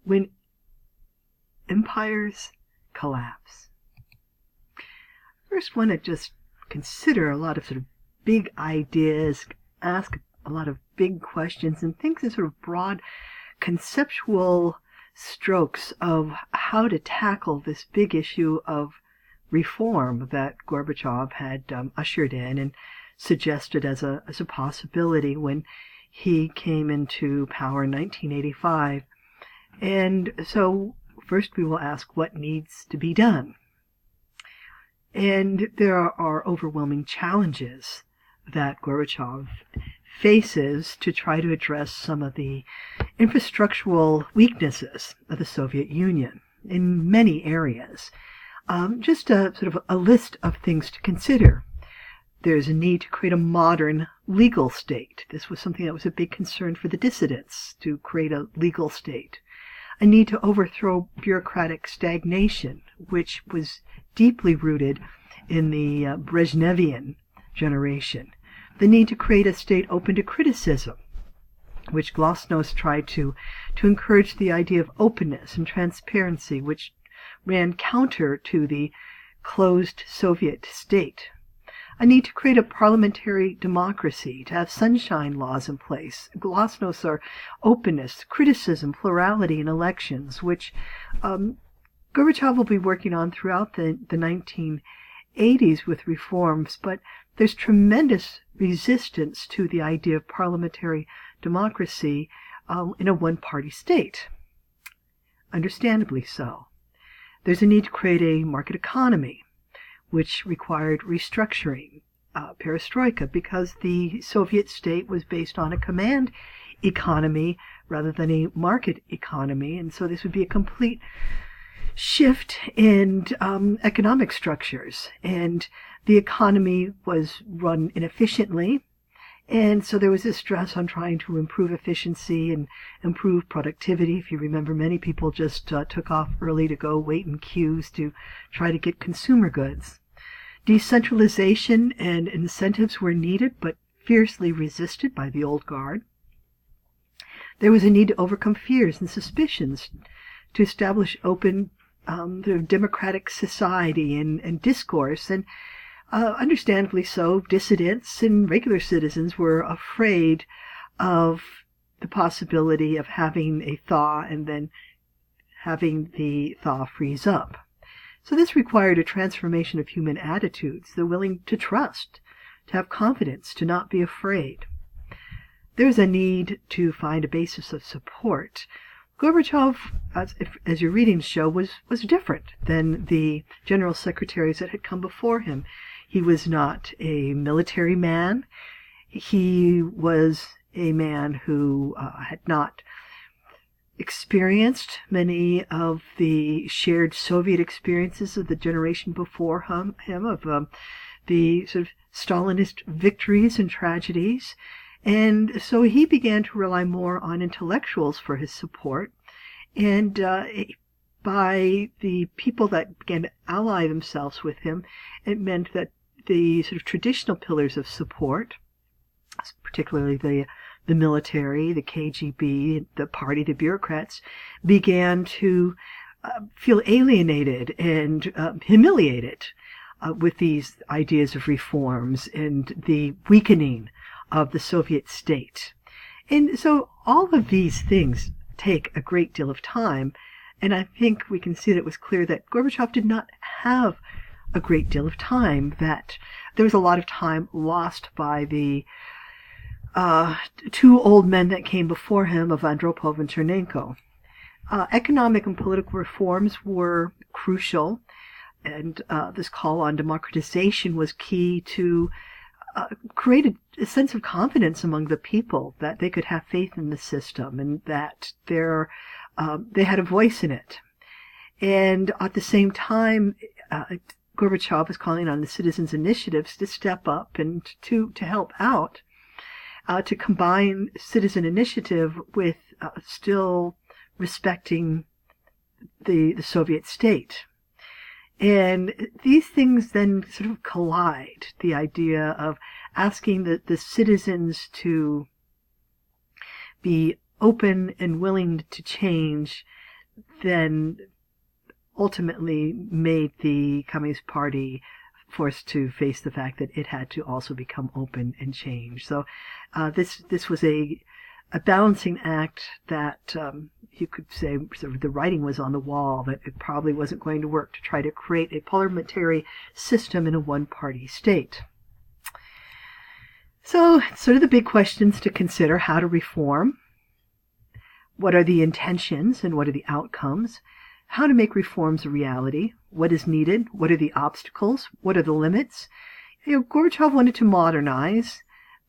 when empires collapse. First, want to just consider a lot of sort of big ideas, ask a lot of big questions, and think in sort of broad conceptual strokes of how to tackle this big issue of reform that Gorbachev had ushered in and suggested as a possibility when he came into power in 1985. And so first we will ask what needs to be done. And there are overwhelming challenges that Gorbachev faces to try to address some of the infrastructural weaknesses of the Soviet Union in many areas. Just a sort of a list of things to consider. There's a need to create a modern legal state. This was something that was a big concern for the dissidents, to create a legal state. A need to overthrow bureaucratic stagnation, which was deeply rooted in the Brezhnevian generation. The need to create a state open to criticism, which Glasnost tried to encourage the idea of openness and transparency, which ran counter to the closed Soviet state. A need to create a parliamentary democracy, to have sunshine laws in place. Glasnost are openness, criticism, plurality in elections, which Gorbachev will be working on throughout the 1980s with reforms, but there's tremendous resistance to the idea of parliamentary democracy in a one-party state. Understandably so. There's a need to create a market economy, which required restructuring, perestroika, because the Soviet state was based on a command economy rather than a market economy, and so this would be a complete shift in economic structures, and the economy was run inefficiently, and so there was this stress on trying to improve efficiency and improve productivity. If you remember, many people just took off early to go wait in queues to try to get consumer goods. Decentralization and incentives were needed, but fiercely resisted by the old guard. There was a need to overcome fears and suspicions, to establish open democratic society and discourse, and understandably so, dissidents and regular citizens were afraid of the possibility of having a thaw and then having the thaw freeze up. So this required a transformation of human attitudes, the willing to trust, to have confidence, to not be afraid. There's a need to find a basis of support. Gorbachev, as your readings show, was different than the general secretaries that had come before him. He was not a military man. He was a man who had not experienced many of the shared Soviet experiences of the generation before him, of the sort of Stalinist victories and tragedies. And so he began to rely more on intellectuals for his support. And by the people that began to ally themselves with him, it meant that the sort of traditional pillars of support, particularly the military, the KGB, the party, the bureaucrats, began to feel alienated and humiliated with these ideas of reforms and the weakening of the Soviet state. And so all of these things take a great deal of time, and I think we can see that it was clear that Gorbachev did not have a great deal of time, that there was a lot of time lost by the two old men that came before him, of Andropov and Chernenko. Economic and political reforms were crucial, and this call on democratization was key to create a sense of confidence among the people that they could have faith in the system and that they had a voice in it. And at the same time, Gorbachev was calling on the citizens' initiatives to step up and to help out, to combine citizen initiative with still respecting the Soviet state. And these things then sort of collide, the idea of asking the citizens to be open and willing to change, then ultimately made the Communist Party forced to face the fact that it had to also become open and change. So this was a balancing act that you could say sort of the writing was on the wall, that it probably wasn't going to work to try to create a parliamentary system in a one-party state. So sort of the big questions to consider: how to reform, what are the intentions and what are the outcomes, how to make reforms a reality, what is needed, what are the obstacles, what are the limits. Gorbachev wanted to modernize,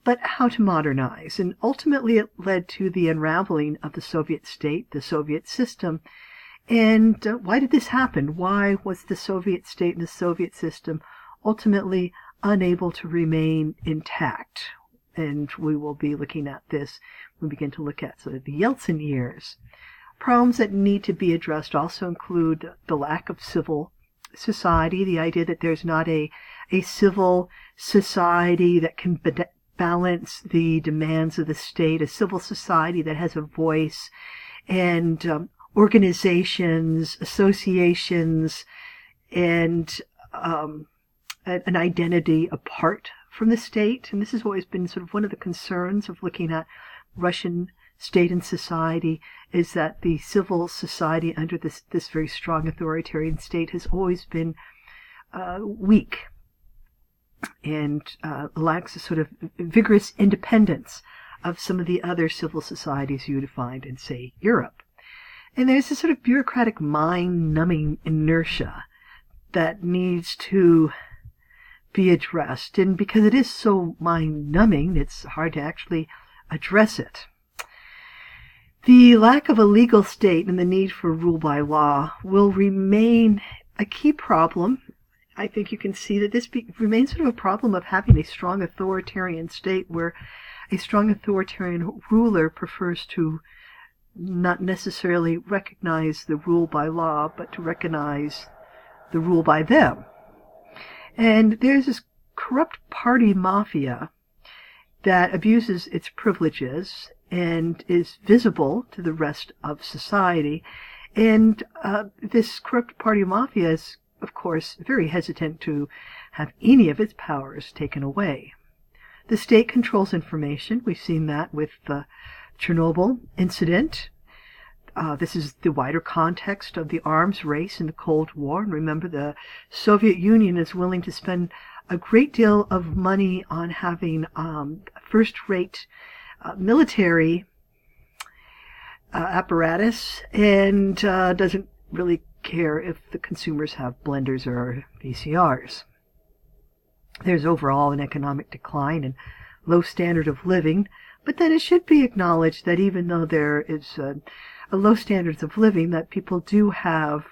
but how to modernize? And ultimately it led to the unraveling of the Soviet state, the Soviet system. And why did this happen? Why was the Soviet state and the Soviet system ultimately unable to remain intact? And we will be looking at this when we begin to look at sort of the Yeltsin years. Problems that need to be addressed also include the lack of civil society, the idea that there's not a civil society that can balance the demands of the state, a civil society that has a voice, and organizations, associations, and an identity apart from the state. And this has always been sort of one of the concerns of looking at Russian state and society, is that the civil society under this very strong authoritarian state has always been weak and lacks a sort of vigorous independence of some of the other civil societies you would find in, say, Europe. And there's this sort of bureaucratic mind-numbing inertia that needs to be addressed. And because it is so mind-numbing, it's hard to actually address it. The lack of a legal state and the need for rule by law will remain a key problem. I think you can see that this remains sort of a problem of having a strong authoritarian state where a strong authoritarian ruler prefers to not necessarily recognize the rule by law, but to recognize the rule by them. And there's this corrupt party mafia that abuses its privileges and is visible to the rest of society. And this corrupt party mafia is, of course, very hesitant to have any of its powers taken away. The state controls information. We've seen that with the Chernobyl incident. This is the wider context of the arms race in the Cold War. And remember, the Soviet Union is willing to spend a great deal of money on having first-rate military apparatus, and doesn't really care if the consumers have blenders or VCRs. There's overall an economic decline and low standard of living, but then it should be acknowledged that even though there is a low standards of living, that people do have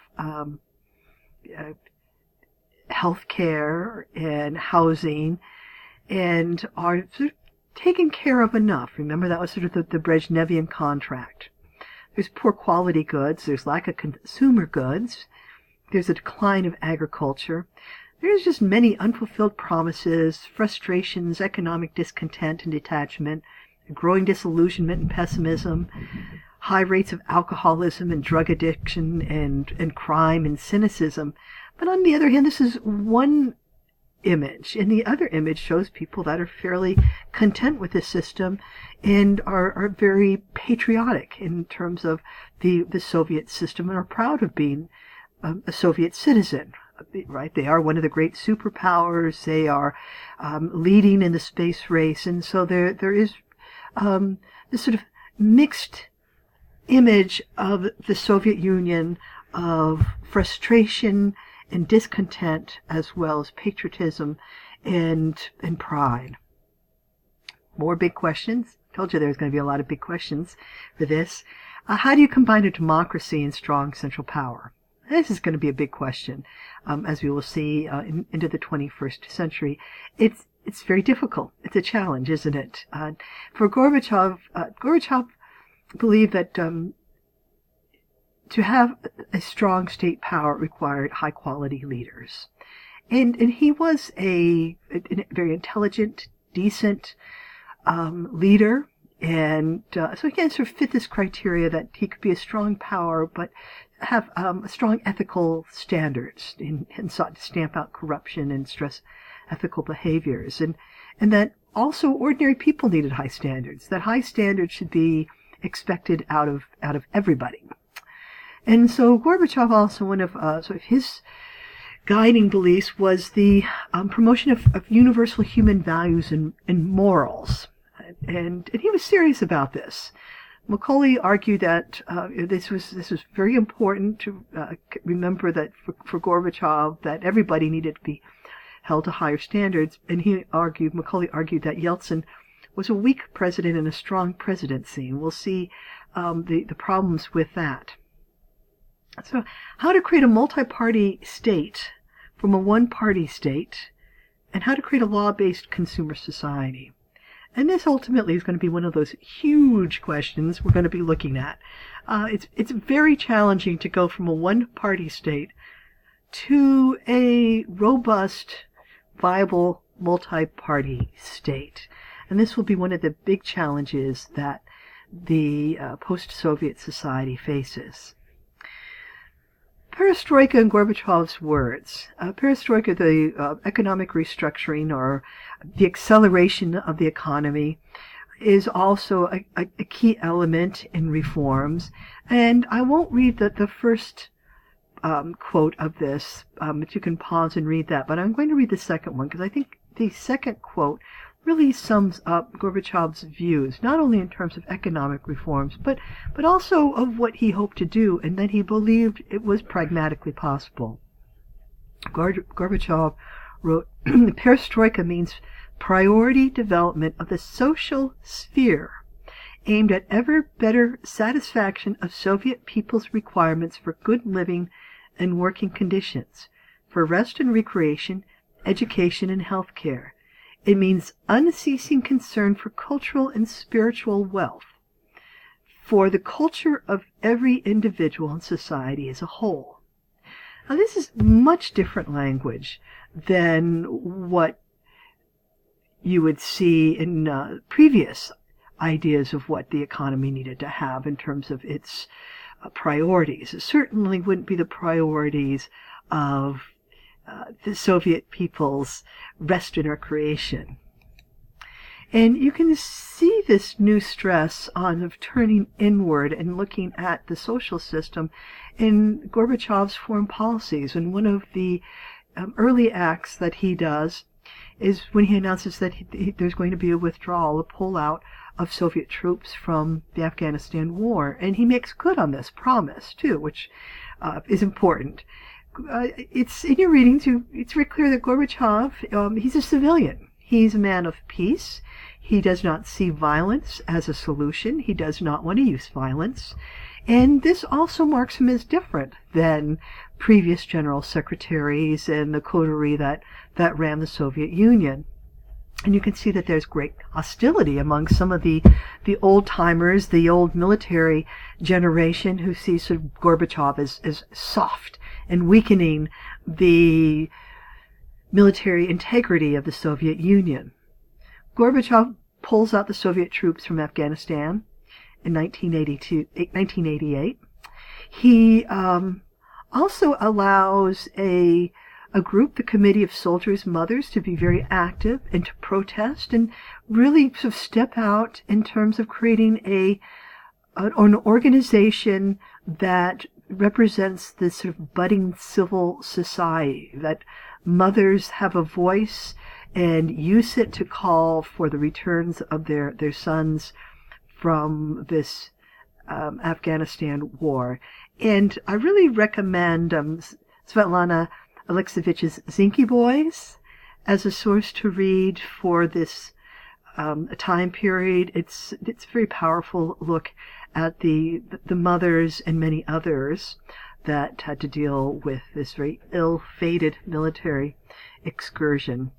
health care and housing and are sort of taken care of enough. Remember, that was sort of the Brezhnevian contract. There's poor quality goods, there's lack of consumer goods, there's a decline of agriculture, there's just many unfulfilled promises, frustrations, economic discontent and detachment, growing disillusionment and pessimism, high rates of alcoholism and drug addiction and crime and cynicism. But on the other hand, this is one image, and the other image shows people that are fairly content with the system and are very patriotic in terms of the Soviet system and are proud of being a Soviet citizen. Right? They are one of the great superpowers. They are leading in the space race, and so there is this sort of mixed image of the Soviet Union of frustration and discontent, as well as patriotism and pride. More big questions. Told you there's going to be a lot of big questions for this. How do you combine a democracy and strong central power? This is going to be a big question, as we will see into the 21st century. It's very difficult. It's a challenge, isn't it? For Gorbachev, Gorbachev believed that to have a strong state power required high-quality leaders. And he was a very intelligent, decent leader. And so again, sort of fit this criteria that he could be a strong power, but have strong ethical standards and sought to stamp out corruption and stress ethical behaviors. And that also ordinary people needed high standards, that high standards should be expected out of everybody. And so Gorbachev also, one of sort of his guiding beliefs was the promotion of universal human values and morals. And he was serious about this. Macaulay argued that this was very important to remember that for Gorbachev that everybody needed to be held to higher standards. And Macaulay argued that Yeltsin was a weak president and a strong presidency. And we'll see the problems with that. So how to create a multi-party state from a one-party state, and how to create a law-based consumer society. And this ultimately is going to be one of those huge questions we're going to be looking at. It's very challenging to go from a one-party state to a robust, viable, multi-party state. And this will be one of the big challenges that the post-Soviet society faces. Perestroika in Gorbachev's words. Perestroika, the economic restructuring or the acceleration of the economy, is also a key element in reforms. And I won't read the first quote of this, but you can pause and read that. But I'm going to read the second one because I think the second quote really sums up Gorbachev's views, not only in terms of economic reforms, but also of what he hoped to do and that he believed it was pragmatically possible. Gorbachev wrote, Perestroika means priority development of the social sphere aimed at ever better satisfaction of Soviet people's requirements for good living and working conditions, for rest and recreation, education and health care. It means unceasing concern for cultural and spiritual wealth, for the culture of every individual and society as a whole. Now, this is much different language than what you would see in previous ideas of what the economy needed to have in terms of its priorities. It certainly wouldn't be the priorities of the Soviet people's rest and recreation. And you can see this new stress on turning inward and looking at the social system in Gorbachev's foreign policies. And one of the early acts that he does is when he announces that there's going to be a withdrawal, a pullout of Soviet troops from the Afghanistan war. And he makes good on this promise, too, which is important. It's in your readings, it's very clear that Gorbachev, he's a civilian. He's a man of peace. He does not see violence as a solution. He does not want to use violence. And this also marks him as different than previous general secretaries and the coterie that ran the Soviet Union. And you can see that there's great hostility among some of the old-timers, the old military generation who see sort of Gorbachev as soft and weakening the military integrity of the Soviet Union. Gorbachev pulls out the Soviet troops from Afghanistan in 1988. He also allows a group, the Committee of Soldiers' Mothers, to be very active and to protest and really sort of step out in terms of creating an organization that represents this sort of budding civil society, that mothers have a voice and use it to call for the returns of their sons from this Afghanistan war. And I really recommend Svetlana Alexievich's Zinky Boys as a source to read for this time period. It's a very powerful look at the mothers and many others that had to deal with this very ill-fated military excursion.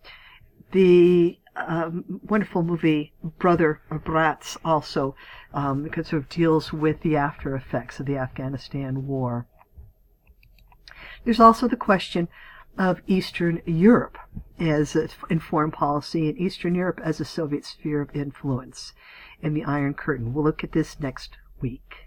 The wonderful movie Brother or Brats also sort of deals with the after effects of the Afghanistan war. There's also the question of Eastern Europe in foreign policy, and Eastern Europe as a Soviet sphere of influence in the Iron Curtain. We'll look at this next week.